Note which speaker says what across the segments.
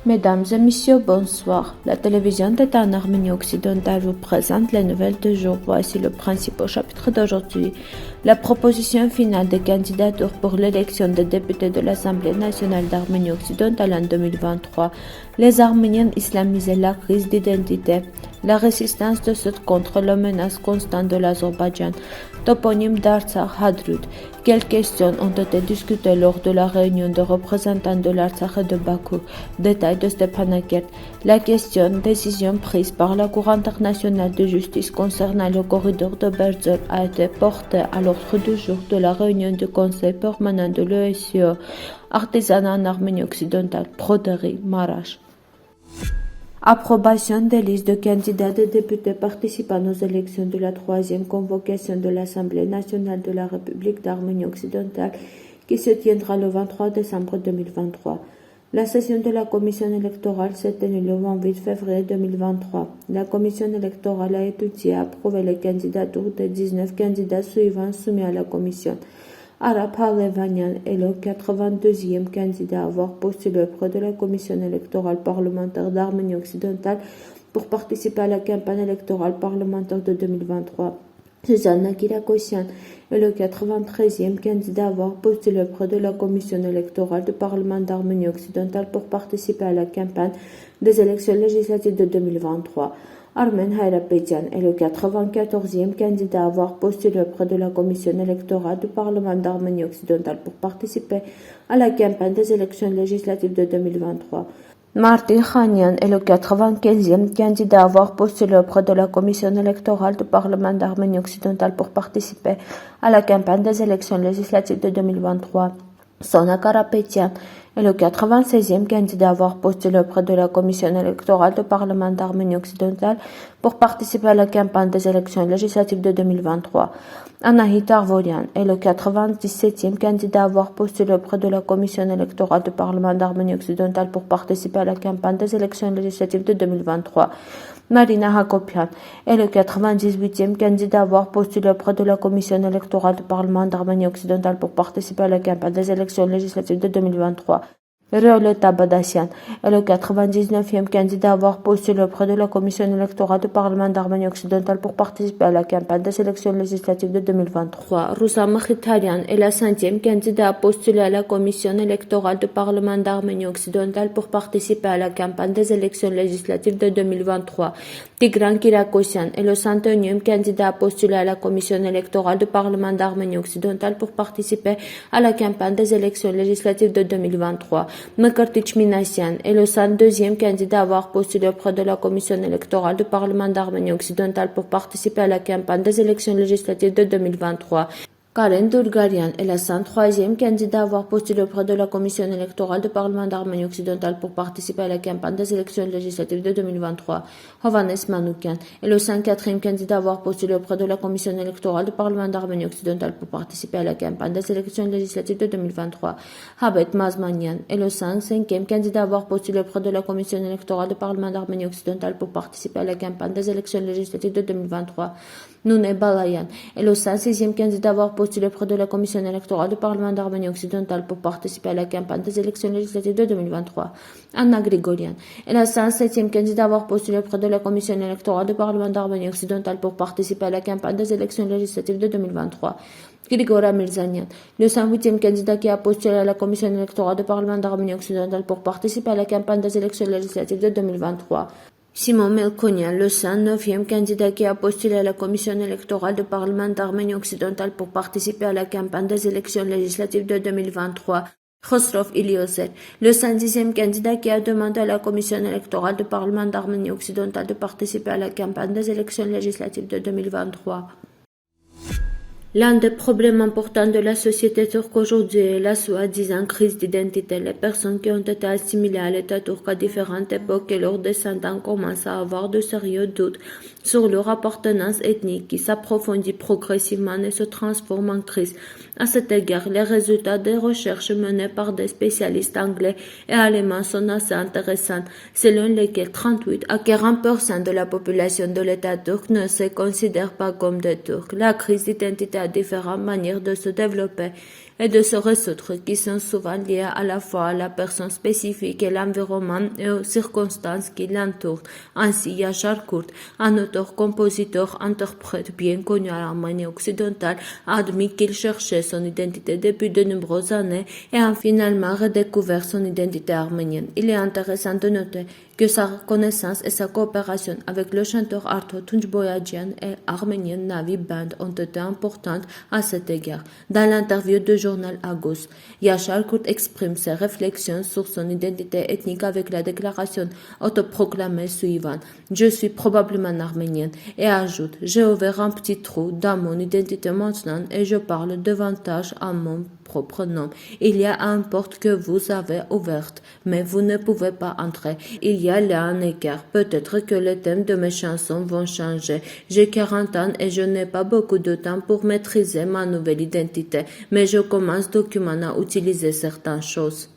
Speaker 1: Mesdames et messieurs, bonsoir. La télévision d'État en Arménie occidentale vous présente les nouvelles du jour. Voici le principal chapitre d'aujourd'hui. La proposition finale des candidatures pour l'élection des députés de l'Assemblée nationale d'Arménie occidentale en 2023. Les Arméniens islamisés, la crise d'identité, la résistance de Sud contre la menace constante de l'Azerbaïdjan. Toponyme d'Artsakh Hadrut. Quelles questions ont été discutées lors de la réunion de représentants de l'Artsakh et de Bakou? Détail de Stepanakert. La question, décision prise par la Cour internationale de justice concernant le corridor de Berzor a été portée à l'ordre du jour de la réunion du Conseil permanent de l'OSCE, artisanat en Arménie occidentale, Broderi, Marash. Approbation des listes de candidats de députés participant aux élections de la troisième convocation de l'Assemblée nationale de la République d'Arménie occidentale qui se tiendra le 23 décembre 2023. La session de la commission électorale s'est tenue le 28 février 2023. La commission électorale a étudié et approuvé les candidatures des 19 candidats suivants soumis à la commission. Arap Halevanian est le 82e candidat à avoir postulé auprès de la commission électorale parlementaire d'Arménie occidentale pour participer à la campagne électorale parlementaire de 2023. Susanna Kirakosyan est le 93e candidat à avoir postulé auprès de la commission électorale du Parlement d'Arménie occidentale pour participer à la campagne des élections législatives de 2023. Armen Hayrapetian est le 94e candidat à avoir postulé auprès de la commission électorale du Parlement d'Arménie occidentale pour participer à la campagne des élections législatives de 2023. Martin Khanian est le 95e candidat à avoir postulé auprès de la commission électorale du Parlement d'Arménie occidentale pour participer à la campagne des élections législatives de 2023. Sona Karapetian est le 96e candidat à avoir postulé auprès de la commission électorale du Parlement d'Arménie occidentale pour participer à la campagne des élections législatives de 2023. Anahit Arvorian est le 97e candidat à avoir postulé auprès de la commission électorale du Parlement d'Arménie occidentale pour participer à la campagne des élections législatives de 2023. Marina Hakopian est le 98e candidat à avoir postulé auprès de la commission électorale du Parlement d'Arménie occidentale pour participer à la campagne des élections législatives de 2023. Rioleta Badassian est le 99e candidat à avoir postulé auprès de la commission électorale du Parlement d'Arménie occidentale pour participer à la campagne des élections législatives de 2023. Roussama Khitarian est la 5e candidat à postuler à la commission électorale du Parlement d'Arménie occidentale pour participer à la campagne des élections législatives de 2023. Tigran Kirakosyan est le 101e candidat à postuler à la commission électorale du Parlement d'Arménie occidentale pour participer à la campagne des élections législatives de 2023. Mekartich Minassian est le 102e candidat à avoir postulé auprès de la commission électorale du Parlement d'Arménie occidentale pour participer à la campagne des élections législatives de 2023. Karen Durgarian est la 103e candidat à avoir postulé auprès de la commission électorale du Parlement d'Arménie occidentale pour participer à la campagne des élections législatives de 2023. Hovannes Manoukian est le 104e candidat à avoir postulé auprès de la commission électorale du Parlement d'Arménie occidentale pour participer à la campagne des élections législatives de 2023. Habet Mazmanian est le 105e candidat à avoir postulé auprès de la commission électorale du Parlement d'Arménie occidentale pour participer à la campagne des élections législatives de 2023. Nune Balayan est le 106e candidat à avoir postulé auprès de la commission électorale du Parlement d'Arménie occidentale pour participer à la campagne des élections législatives de 2023. Anna Grigorian est la 107e candidat à avoir postulé auprès de la commission électorale du Parlement d'Arménie occidentale pour participer à la campagne des élections législatives de 2023. Grigora Mirzanian, le 108e candidat qui a postulé à la commission électorale du Parlement d'Arménie occidentale pour participer à la campagne des élections législatives de 2023. Simon Melkonian, le 109e candidat qui a postulé à la commission électorale du Parlement d'Arménie occidentale pour participer à la campagne des élections législatives de 2023. Khosrov Iliozer, le 110e candidat qui a demandé à la commission électorale du Parlement d'Arménie occidentale de participer à la campagne des élections législatives de 2023. L'un des problèmes importants de la société turque aujourd'hui est la soi-disant crise d'identité. Les personnes qui ont été assimilées à l'État turc à différentes époques et leurs descendants commencent à avoir de sérieux doutes sur leur appartenance ethnique qui s'approfondit progressivement et se transforme en crise. À cet égard, les résultats des recherches menées par des spécialistes anglais et allemands sont assez intéressants, selon lesquels 38 à 40% de la population de l'État turc ne se considère pas comme des Turcs. La crise d'identité a différentes manières de se développer et de se résoudre qui sont souvent liées à la fois à la personne spécifique et l'environnement et aux circonstances qui l'entourent. Ainsi, Yashar Kurt, un auteur-compositeur interprète bien connu à l'Arménie occidentale, a admis qu'il cherchait son identité depuis de nombreuses années et a finalement redécouvert son identité arménienne. Il est intéressant de noter que sa reconnaissance et sa coopération avec le chanteur Arto Tunçboyadjian et Armenian Navy Band ont été importantes à cet égard. Dans l'interview du journal Agos, Yashar Kurt exprime ses réflexions sur son identité ethnique avec la déclaration autoproclamée suivante « Je suis probablement arménienne » et ajoute « J'ai ouvert un petit trou dans mon identité maintenant et je parle davantage à mon propre nom. Il y a une porte que vous avez ouverte, mais vous ne pouvez pas entrer. Il y a là un écart. Peut-être que les thèmes de mes chansons vont changer. J'ai 40 ans et je n'ai pas beaucoup de temps pour maîtriser ma nouvelle identité, mais je commence doucement à utiliser certaines choses. »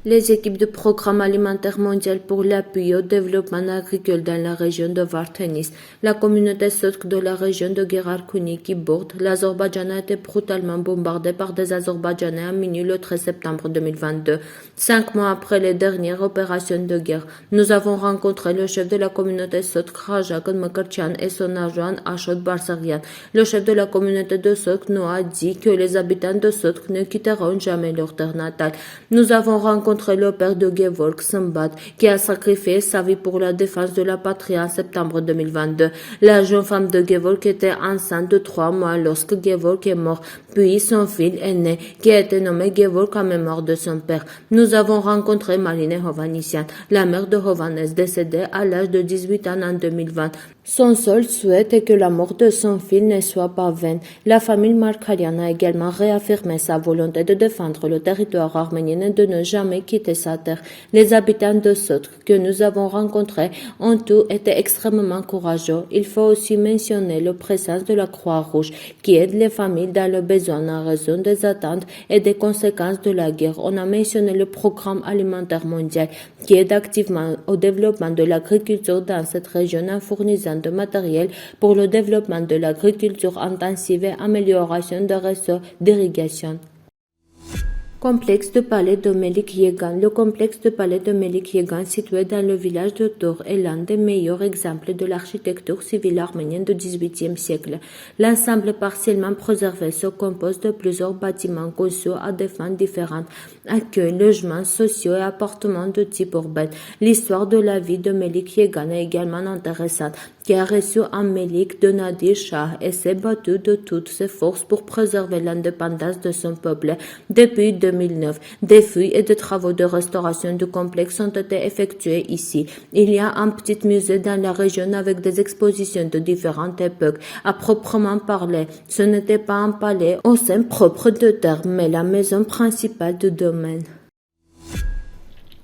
Speaker 1: Les équipes du Programme alimentaire mondial pour l'appui au développement agricole dans la région de Vardenis, la communauté sotk de la région de Gerarkuni qui borde l'Azerbaïdjan a été brutalement bombardée par des Azerbaïdjanais à minuit le 13 septembre 2022. 5 mois après les dernières opérations de guerre, nous avons rencontré le chef de la communauté sotk Rajak Makarchian et son adjoint Ashot Barsarian. Le chef de la communauté de Sotk nous a dit que les habitants de Sotk ne quitteront jamais leur terre natale. Nous avons rencontré le père de Gevorg Sambat, qui a sacrifié sa vie pour la défense de la patrie en septembre 2022. La jeune femme de Gevorg était enceinte de 3 mois lorsque Gevorg est mort, puis son fils aîné, qui a été nommé Gevorg en mémoire de son père. Nous avons rencontré Marine Hovhannisyan, la mère de Hovannes, décédée à l'âge de 18 ans en 2020. Son seul souhait est que la mort de son fils ne soit pas vaine. La famille Markarian a également réaffirmé sa volonté de défendre le territoire arménien et de ne jamais quitter sa terre. Les habitants de Sotk que nous avons rencontrés ont tous été extrêmement courageux. Il faut aussi mentionner la présence de la Croix-Rouge qui aide les familles dans le besoin en raison des attentes et des conséquences de la guerre. On a mentionné le Programme alimentaire mondial qui aide activement au développement de l'agriculture dans cette région en fournissant de matériel pour le développement de l'agriculture intensive et amélioration des réseaux d'irrigation. Complexe de palais de Melik Yegan. Le complexe de palais de Melik Yegan, situé dans le village de Tor, est l'un des meilleurs exemples de l'architecture civile arménienne du XVIIIe siècle. L'ensemble partiellement préservé se compose de plusieurs bâtiments conçus à des fins différentes, accueils, logements sociaux et appartements de type urbain. L'histoire de la vie de Melik Yegan est également intéressante, qui a reçu un Melik de Nadir Shah et s'est battu de toutes ses forces pour préserver l'indépendance de son peuple. Depuis 2009, des fouilles et des travaux de restauration du complexe ont été effectués ici. Il y a un petit musée dans la région avec des expositions de différentes époques. À proprement parler, ce n'était pas un palais au sein propre de terre, mais la maison principale du domaine.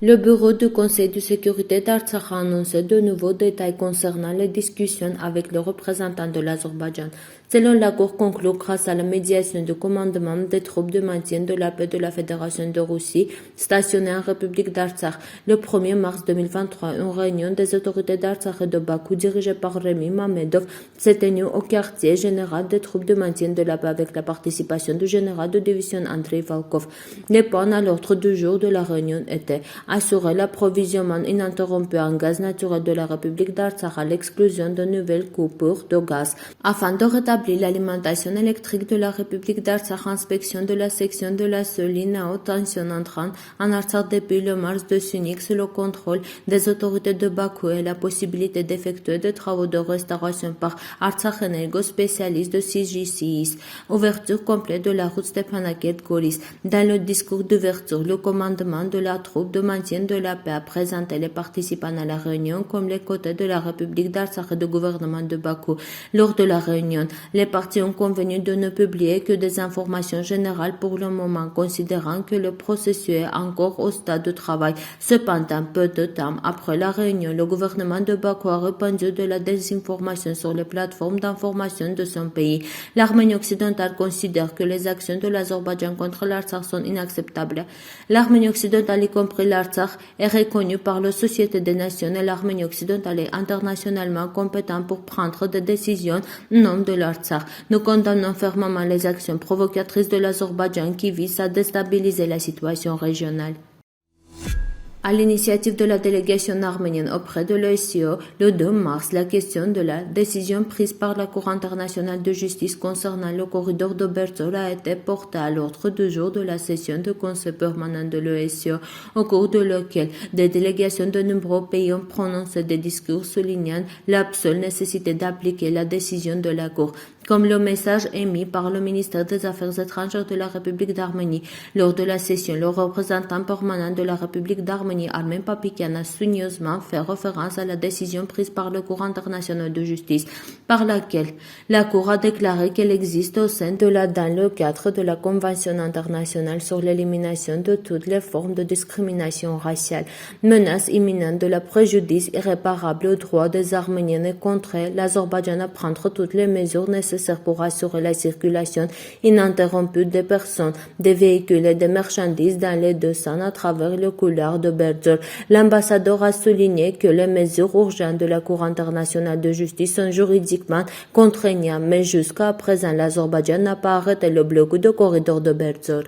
Speaker 1: Le bureau du Conseil de sécurité d'Artsakh a annoncé de nouveaux détails concernant les discussions avec les représentants de l'Azerbaïdjan. Selon l'accord conclu grâce à la médiation du commandement des troupes de maintien de la paix de la Fédération de Russie, stationnées en République d'Artsakh, le 1er mars 2023, une réunion des autorités d'Artsakh et de Bakou dirigée par Rémi Mamedov s'est tenue au quartier général des troupes de maintien de la paix avec la participation du général de division Andrei Valkov. Les points à l'ordre du jour de la réunion étaient assurer l'approvisionnement ininterrompu en gaz naturel de la République d'Artsakh à l'exclusion de nouvelles coupures de gaz, afin de rétablir l'alimentation électrique de la République d'Artsakh, inspection de la section de la Soline à haute tension entrant en Artsakh depuis le mars de Sunik sous le contrôle des autorités de Bakou et la possibilité d'effectuer des travaux de restauration par Artsakh Energo, spécialiste de CGCIS. Ouverture complète de la route Stepanakert-Goris. Dans le discours d'ouverture, le commandement de la troupe de maintien de la paix a présenté les participants à la réunion comme les côtés de la République d'Artsakh et du gouvernement de Bakou. Lors de la réunion, les parties ont convenu de ne publier que des informations générales pour le moment, considérant que le processus est encore au stade de travail. Cependant, peu de temps après la réunion, le gouvernement de Bakou a répandu de la désinformation sur les plateformes d'information de son pays. L'Arménie occidentale considère que les actions de l'Azerbaïdjan contre l'Artsakh sont inacceptables. L'Arménie occidentale, y compris l'Artsakh, l'Artsakh est reconnu par la Société des Nations et l'Arménie occidentale est internationalement compétent pour prendre des décisions au nom de l'Artsakh. Nous condamnons fermement les actions provocatrices de l'Azerbaïdjan qui visent à déstabiliser la situation régionale. À l'initiative de la délégation arménienne auprès de l'OSCE, le 2 mars, la question de la décision prise par la Cour internationale de justice concernant le corridor de Berzour a été portée à l'ordre du jour de la session du Conseil permanent de l'OSCE, au cours de laquelle des délégations de nombreux pays ont prononcé des discours soulignant l'absolution nécessité d'appliquer la décision de la Cour, comme le message émis par le ministère des Affaires étrangères de la République d'Arménie. Lors de la session, le représentant permanent de la République d'Arménie, Armen Papikian, a soigneusement fait référence à la décision prise par la Cour internationale de justice, par laquelle la Cour a déclaré qu'elle existe au sein dans le cadre de la Convention internationale sur l'élimination de toutes les formes de discrimination raciale, menace imminente de la préjudice irréparable aux droits des Arméniens et contraint l'Azerbaïdjan à prendre toutes les mesures nécessaires pour assurer la circulation ininterrompue des personnes, des véhicules et des marchandises dans les deux sens à travers le couloir de Berzour. L'ambassadeur a souligné que les mesures urgentes de la Cour internationale de justice sont juridiquement contraignantes, mais jusqu'à présent, l'Azerbaïdjan n'a pas arrêté le bloc du corridor de Berzour.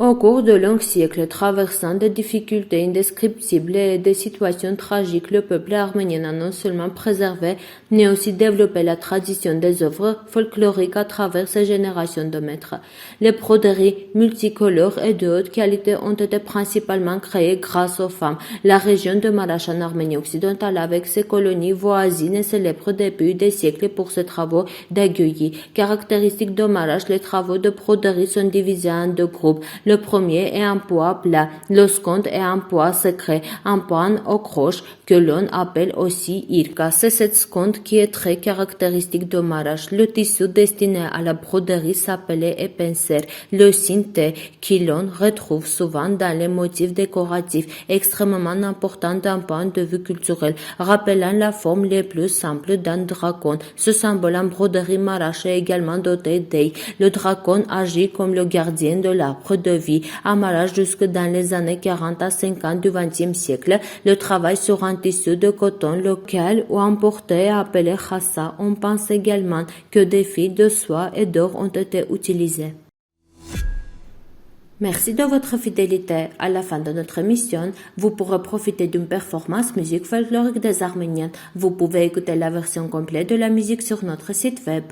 Speaker 1: Au cours de longs siècles, traversant des difficultés indescriptibles et des situations tragiques, le peuple arménien a non seulement préservé, mais aussi développé la tradition des œuvres folkloriques à travers ses générations de maîtres. Les broderies multicolores et de haute qualité ont été principalement créées grâce aux femmes. La région de Marash en Arménie occidentale, avec ses colonies voisines, est célèbre depuis des siècles pour ses travaux d'aiguilles. Caractéristique de Marash, les travaux de broderie sont divisés en deux groupes. Le premier est un poids plat, le second est un poids secret, un pan au croche que l'on appelle aussi irka. C'est cette seconde qui est très caractéristique de Marash. Le tissu destiné à la broderie s'appelait épenser, le synthé qui l'on retrouve souvent dans les motifs décoratifs, extrêmement important d'un point de vue culturel, rappelant la forme les plus simple d'un dragon. Ce symbole en broderie Marash est également doté d'œil. Le dragon agit comme le gardien de l'arbre de vie. À Marash, jusque dans les années 40 à 50 du XXe siècle, le travail sur un tissu de coton local ou importé appelé khassa. On pense également que des fils de soie et d'or ont été utilisés. Merci de votre fidélité. À la fin de notre émission, vous pourrez profiter d'une performance musique folklorique des Arméniens. Vous pouvez écouter la version complète de la musique sur notre site web.